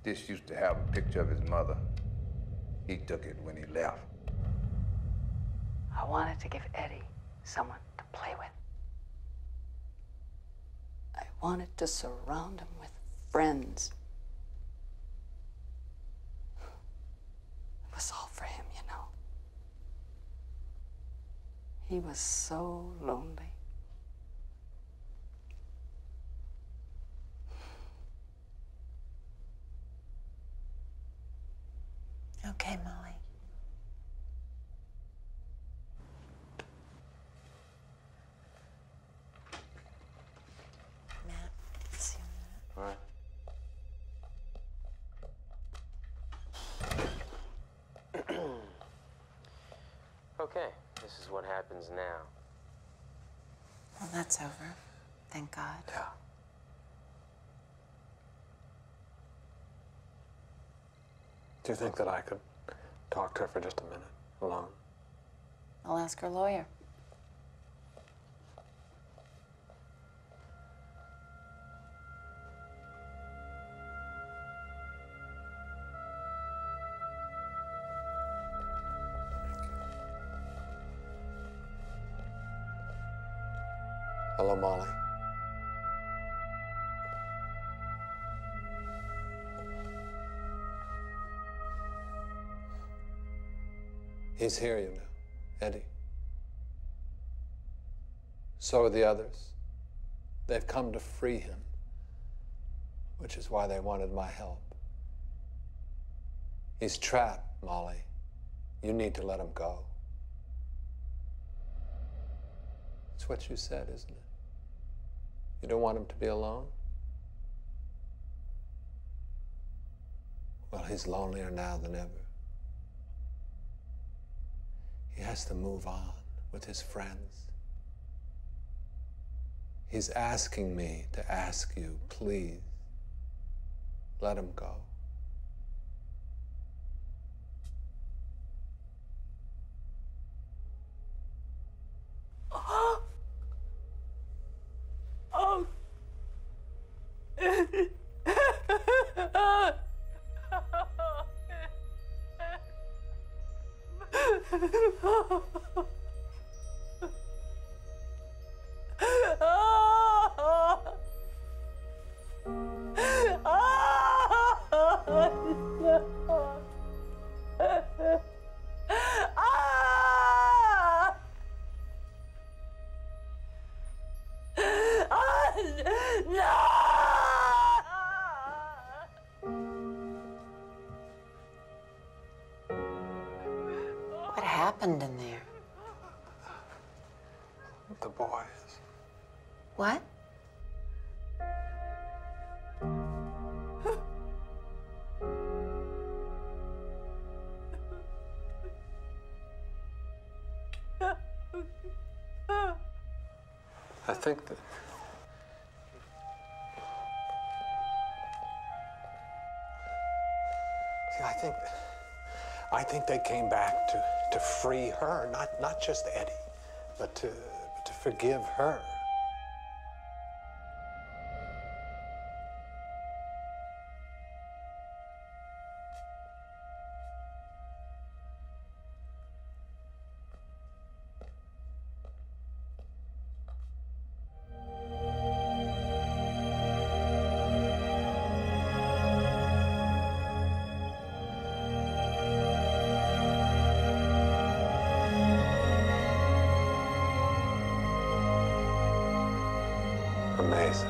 This used to have a picture of his mother. He took it when he left. I wanted to give Eddie someone to play with. I wanted to surround him with friends. It was all for him, you know. He was so lonely. Okay, Molly. Matt, see you in a minute. All right. Okay, this is what happens now. Well, that's over. Thank God. Yeah. Do you think that I could talk to her for just a minute, alone? I'll ask her lawyer. Hello, Molly. He's here, you know, Eddie. So are the others. They've come to free him, which is why they wanted my help. He's trapped, Molly. You need to let him go. It's what you said, isn't it? You don't want him to be alone? Well, he's lonelier now than ever. He has to move on with his friends. He's asking me to ask you, please, let him go. What happened in there? The boys. What? I think that... See, I think they came back to free her, not just Eddie, but to forgive her. Amazing.